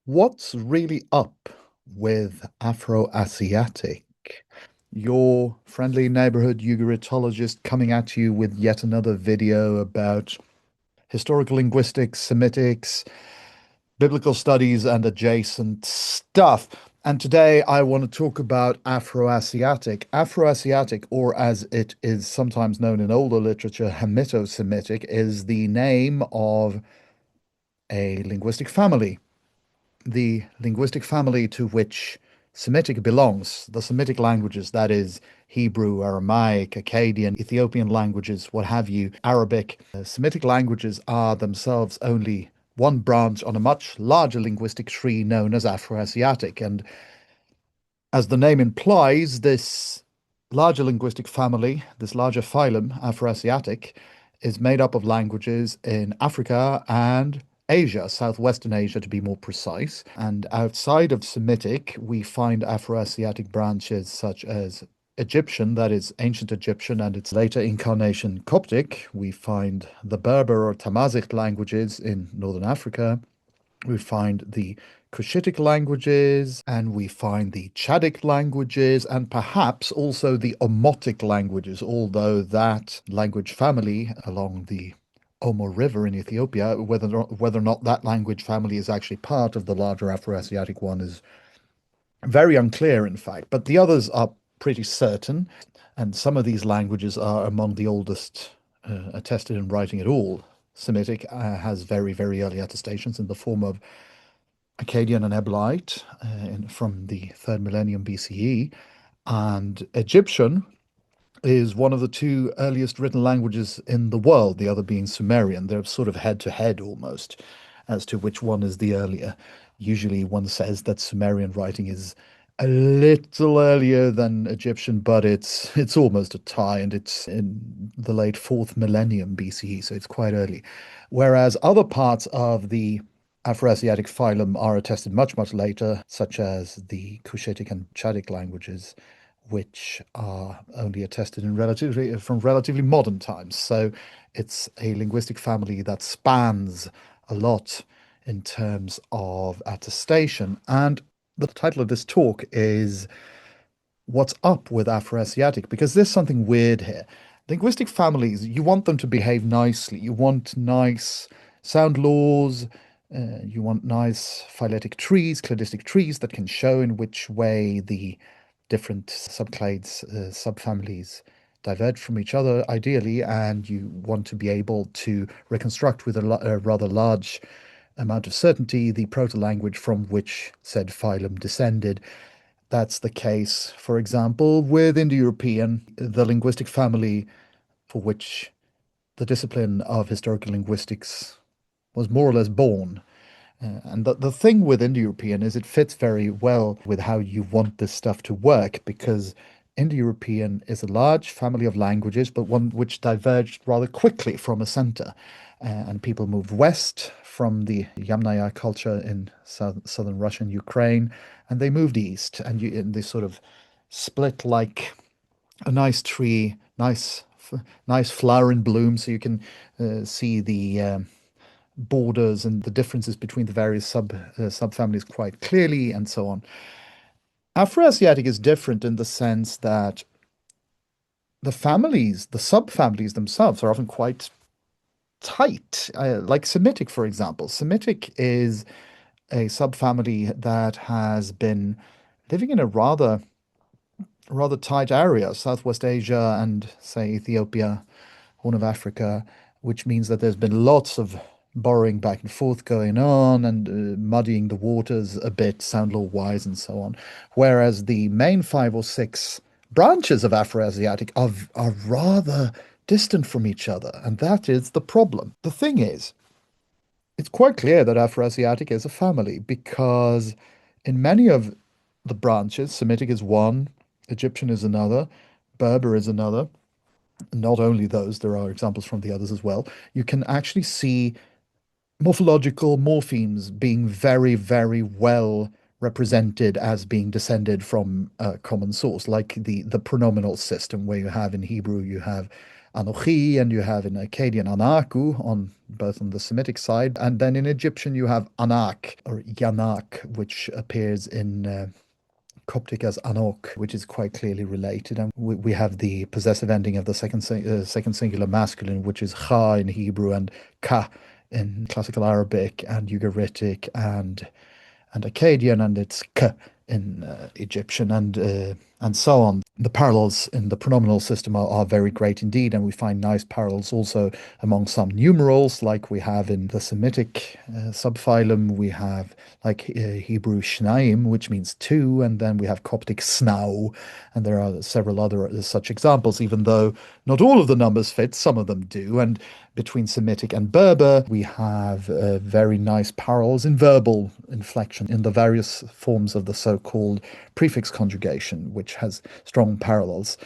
What's really up with Afro-Asiatic? Your friendly neighborhood Ugaritologist coming at you with yet another video about historical linguistics, Semitics, biblical studies, and adjacent stuff. And today I want to talk about Afro-Asiatic. Afro-Asiatic, or as it is sometimes known in older literature, Hamito-Semitic, is the name of a linguistic family, the linguistic family to which Semitic belongs, the Semitic languages, that is, Hebrew, Aramaic, Akkadian, Ethiopian languages, what have you, Arabic. Semitic languages are themselves only one branch on a much larger linguistic tree known as Afro-Asiatic. And as the name implies, this larger linguistic family, this larger phylum, Afro-Asiatic, is made up of languages in Africa and Asia, Southwestern Asia to be more precise. And outside of Semitic, we find Afro-Asiatic branches such as Egyptian, that is ancient Egyptian and its later incarnation Coptic. We find the Berber or Tamazight languages in Northern Africa. We find the Cushitic languages, and we find the Chadic languages, and perhaps also the Omotic languages, although that language family along the Omo River in Ethiopia, whether or not that language family is actually part of the larger Afro-Asiatic one is very unclear, in fact. But the others are pretty certain, and some of these languages are among the oldest attested in writing at all. Semitic has very, very early attestations in the form of Akkadian and Eblaite from the third millennium BCE, and Egyptian is one of the two earliest written languages in the world, the other being Sumerian. They're sort of head to head almost as to which one is the earlier. Usually one says that Sumerian writing is a little earlier than Egyptian, but it's almost a tie, and it's in the late fourth millennium BCE, so it's quite early. Whereas other parts of the Afro-Asiatic phylum are attested much, much later, such as the Cushitic and Chadic languages, which are only attested in relatively modern times. So it's a linguistic family that spans a lot in terms of attestation. And the title of this talk is What's Up with Afro-Asiatic? Because there's something weird here. Linguistic families, you want them to behave nicely. You want nice sound laws. You want nice phyletic trees, cladistic trees that can show in which way the different subclades, subfamilies diverge from each other, ideally, and you want to be able to reconstruct with a rather large amount of certainty the proto-language from which said phylum descended. That's the case, for example, with Indo-European, the linguistic family for which the discipline of historical linguistics was more or less born. And the thing with Indo-European is it fits very well with how you want this stuff to work, because Indo-European is a large family of languages, but one which diverged rather quickly from a center. And people moved west from the Yamnaya culture in southern Russia and Ukraine, and they moved east, and they sort of split like a nice tree, nice flower in bloom, so you can see the borders and the differences between the various subfamilies quite clearly, and so on. Afro-Asiatic is different in the sense that the families, the subfamilies themselves, are often quite tight. Like Semitic, for example. Semitic is a subfamily that has been living in a rather tight area, Southwest Asia and, say, Ethiopia, Horn of Africa, which means that there's been lots of borrowing back and forth going on, and muddying the waters a bit, sound law wise, and so on. Whereas the main five or six branches of Afro-Asiatic are rather distant from each other, and that is the problem. The thing is, it's quite clear that Afro-Asiatic is a family, because in many of the branches, Semitic is one, Egyptian is another, Berber is another. Not only those, there are examples from the others as well. You can actually see morphological morphemes being very, very well represented as being descended from a common source, like the pronominal system, where you have in Hebrew, you have Anochi, and you have in Akkadian Anaku, on both on the Semitic side, and then in Egyptian you have Anak or Yanak, which appears in Coptic as Anok, which is quite clearly related. And we have the possessive ending of the second singular masculine, which is Cha in Hebrew and Ka in Classical Arabic and Ugaritic and Akkadian, and it's K in Egyptian, and so on. The parallels in the pronominal system are very great indeed, and we find nice parallels also among some numerals, like we have in the Semitic subphylum. We have like Hebrew shnaim, which means two, and then we have Coptic snau, and there are several other such examples, even though not all of the numbers fit, some of them do. And between Semitic and Berber, we have very nice parallels in verbal inflection in the various forms of the so-called prefix conjugation, which has strong parallels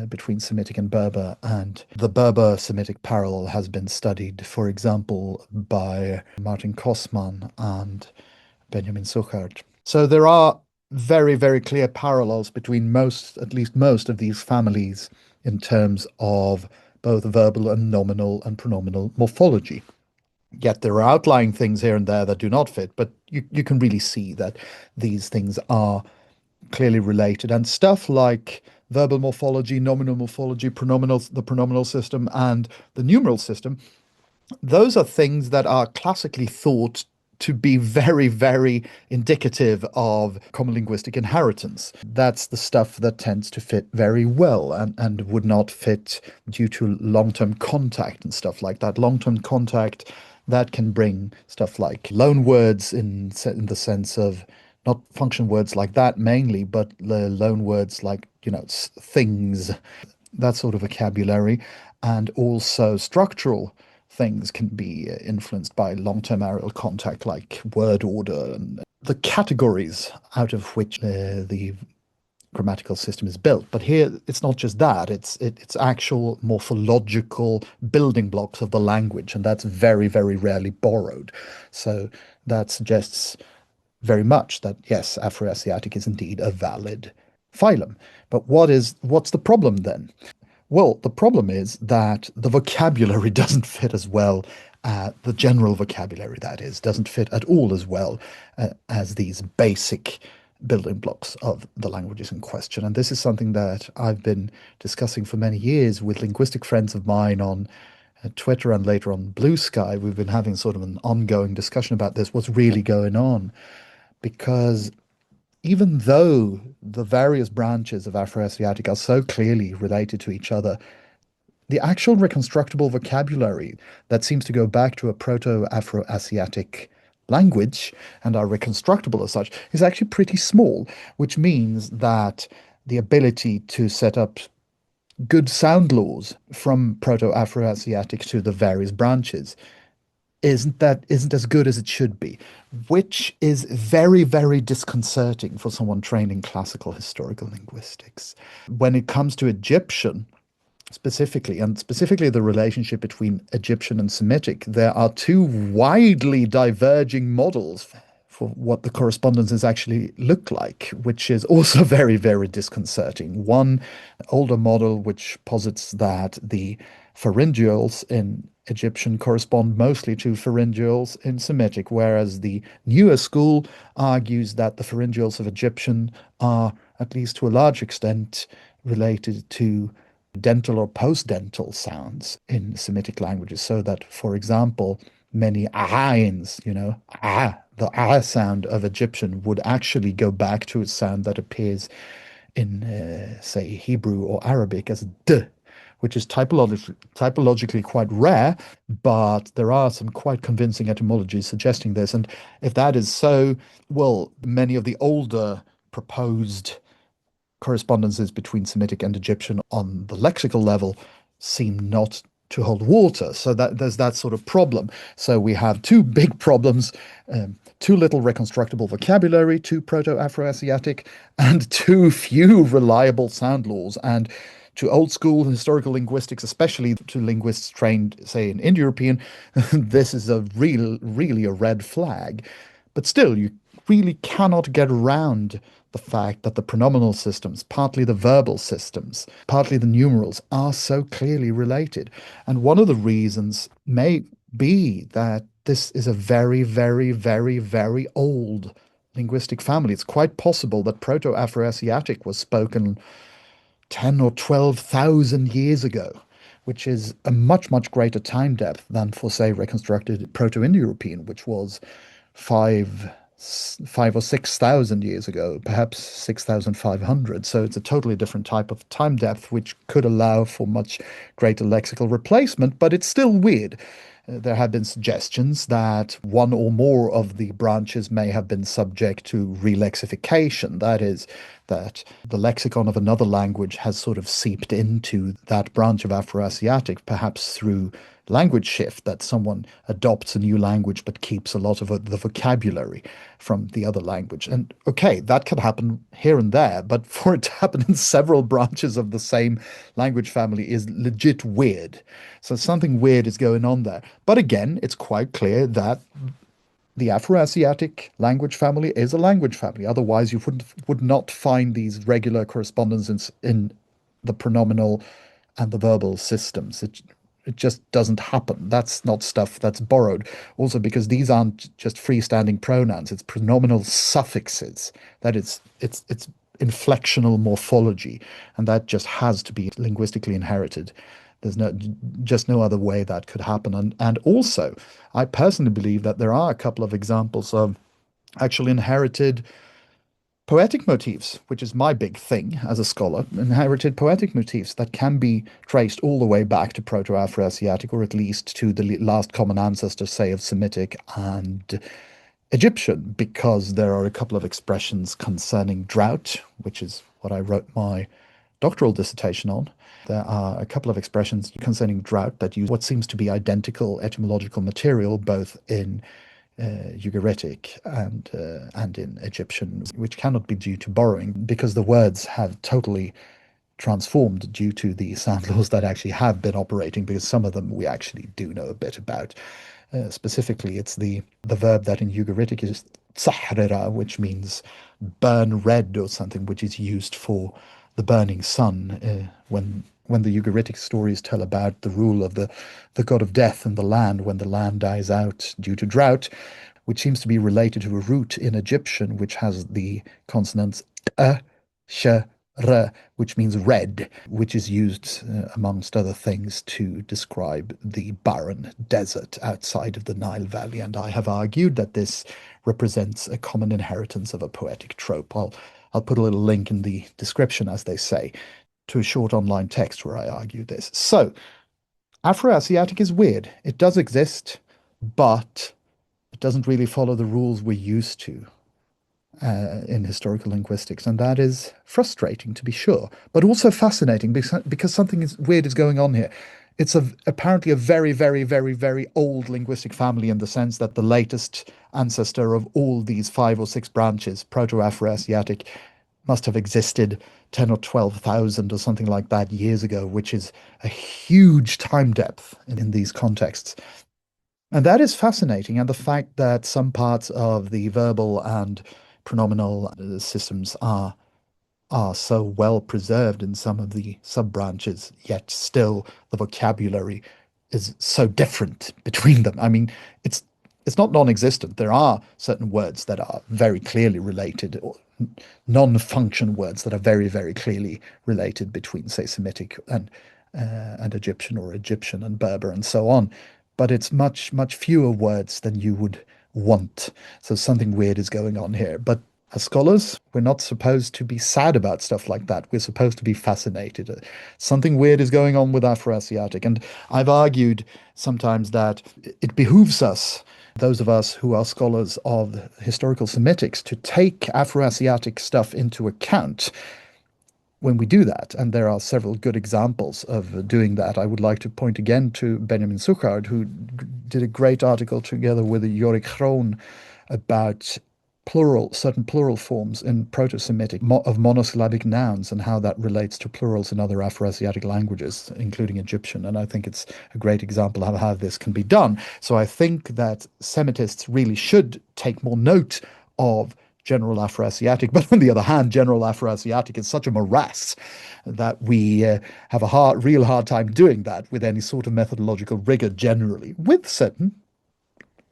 between Semitic and Berber. And the Berber-Semitic parallel has been studied, for example, by Martin Kosman and Benjamin Suchard. So there are very, very clear parallels between at least most of these families in terms of both verbal and nominal and pronominal morphology. Yet there are outlying things here and there that do not fit, but you can really see that these things are clearly related. And stuff like verbal morphology, nominal morphology, the pronominal system, and the numeral system, those are things that are classically thought to be very, very indicative of common linguistic inheritance. That's the stuff that tends to fit very well and would not fit due to long-term contact and stuff like that. Long-term contact, that can bring stuff like loan words in the sense of not function words like that mainly, but the loan words like, things, that sort of vocabulary, and also structural things can be influenced by long-term areal contact, like word order and the categories out of which the grammatical system is built. But here, it's not just that; it's actual morphological building blocks of the language, and that's very, very rarely borrowed. So that suggests very much that yes, Afro-Asiatic is indeed a valid phylum. But what's the problem then? Well, the problem is that the vocabulary doesn't fit as well, the general vocabulary, that is, doesn't fit at all as well as these basic building blocks of the languages in question. And this is something that I've been discussing for many years with linguistic friends of mine on Twitter and later on Blue Sky. We've been having sort of an ongoing discussion about this, what's really going on. Because even though the various branches of Afro-Asiatic are so clearly related to each other, the actual reconstructible vocabulary that seems to go back to a Proto-Afro-Asiatic language and are reconstructible as such is actually pretty small, which means that the ability to set up good sound laws from Proto-Afro-Asiatic to the various branches isn't as good as it should be, which is very, very disconcerting for someone trained in classical historical linguistics. When it comes to Egyptian specifically, and specifically the relationship between Egyptian and Semitic, there are two widely diverging models for what the correspondences actually look like, which is also very, very disconcerting. One older model which posits that the pharyngeals in Egyptian correspond mostly to pharyngeals in Semitic, whereas the newer school argues that the pharyngeals of Egyptian are, at least to a large extent, related to dental or post-dental sounds in Semitic languages, so that, for example, many ahines, the ah sound of Egyptian would actually go back to a sound that appears in, say, Hebrew or Arabic as d, which is typologically quite rare, but there are some quite convincing etymologies suggesting this. And if that is so, well, many of the older proposed correspondences between Semitic and Egyptian on the lexical level seem not to hold water. So that there's that sort of problem. So we have two big problems, too little reconstructible vocabulary, too Proto-Afro-Asiatic, and too few reliable sound laws. And to old school historical linguistics, especially to linguists trained, say, in Indo-European, this is really a red flag. But still, really cannot get around the fact that the pronominal systems, partly the verbal systems, partly the numerals, are so clearly related. And one of the reasons may be that this is a very, very, very, very old linguistic family. It's quite possible that Proto-Afro-Asiatic was spoken 10 or 12,000 years ago, which is a much, much greater time depth than for, say, reconstructed Proto-Indo-European, which was five, 5 or 6 thousand years ago, perhaps 6,500. So it's a totally different type of time depth, which could allow for much greater lexical replacement, but it's still weird. There have been suggestions that one or more of the branches may have been subject to relexification. That is, that the lexicon of another language has sort of seeped into that branch of Afro-Asiatic, perhaps through language shift, that someone adopts a new language but keeps a lot of the vocabulary from the other language. And okay, that can happen here and there, but for it to happen in several branches of the same language family is legit weird. So something weird is going on there. But again, it's quite clear that the Afro-Asiatic language family is a language family. Otherwise, you would not find these regular correspondences in the pronominal and the verbal systems. It just doesn't happen. That's not stuff that's borrowed. Also, because these aren't just freestanding pronouns, it's pronominal suffixes. That it's inflectional morphology, and that just has to be linguistically inherited. There's just no other way that could happen. And also, I personally believe that there are a couple of examples of actually inherited poetic motifs, which is my big thing as a scholar, inherited poetic motifs that can be traced all the way back to Proto-Afro-Asiatic, or at least to the last common ancestor, say, of Semitic and Egyptian, because there are a couple of expressions concerning drought, which is what I wrote my doctoral dissertation on. There are a couple of expressions concerning drought that use what seems to be identical etymological material, both in Ugaritic and in Egyptian, which cannot be due to borrowing, because the words have totally transformed due to the sound laws that actually have been operating, because some of them we actually do know a bit about. Specifically, it's the verb that in Ugaritic is tsahrira, which means burn red or something, which is used for the burning sun when the Ugaritic stories tell about the rule of the god of death in the land when the land dies out due to drought, which seems to be related to a root in Egyptian which has the consonants sh, r, which means red, which is used, amongst other things, to describe the barren desert outside of the Nile Valley. And I have argued that this represents a common inheritance of a poetic trope. I'll put a little link in the description, as they say, to a short online text where I argue this. So, Afro-Asiatic is weird. It does exist, but it doesn't really follow the rules we're used to in historical linguistics, and that is frustrating, to be sure, but also fascinating because something weird is going on here. It's apparently a very, very, very, very old linguistic family, in the sense that the latest ancestor of all these 5 or 6 branches, Proto-Afro-Asiatic, must have existed 10 or 12,000 or something like that years ago, which is a huge time depth in these contexts. And that is fascinating. And the fact that some parts of the verbal and pronominal systems are so well preserved in some of the sub-branches, yet still the vocabulary is so different between them. I mean, it's not non-existent. There are certain words that are very clearly related, or non-function words that are very, very clearly related between, say, Semitic and Egyptian, or Egyptian and Berber, and so on. But it's much, much fewer words than you would want. So something weird is going on here. But as scholars, we're not supposed to be sad about stuff like that. We're supposed to be fascinated. Something weird is going on with Afro-Asiatic. And I've argued sometimes that it behooves us, those of us who are scholars of historical Semitics, to take Afro-Asiatic stuff into account when we do that. And there are several good examples of doing that. I would like to point again to Benjamin Suchard, who did a great article together with Jorik Groen about certain plural forms in Proto-Semitic of monosyllabic nouns, and how that relates to plurals in other Afro-Asiatic languages, including Egyptian. And I think it's a great example of how this can be done. So I think that Semitists really should take more note of General Afro-Asiatic. But on the other hand, General Afro-Asiatic is such a morass that we have a real hard time doing that with any sort of methodological rigor generally, with certain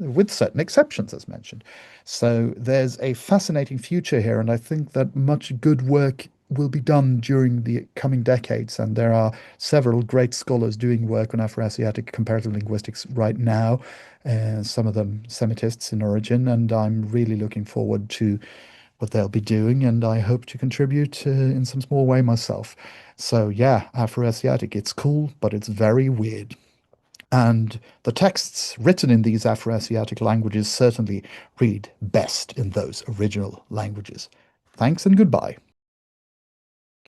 exceptions, as mentioned. So there's a fascinating future here, and I think that much good work will be done during the coming decades. And there are several great scholars doing work on Afro-Asiatic comparative linguistics right now, some of them Semitists in origin, and I'm really looking forward to what they'll be doing, and I hope to contribute in some small way myself. So yeah, Afro-Asiatic, it's cool, but it's very weird. And the texts written in these Afro-Asiatic languages certainly read best in those original languages. Thanks and goodbye.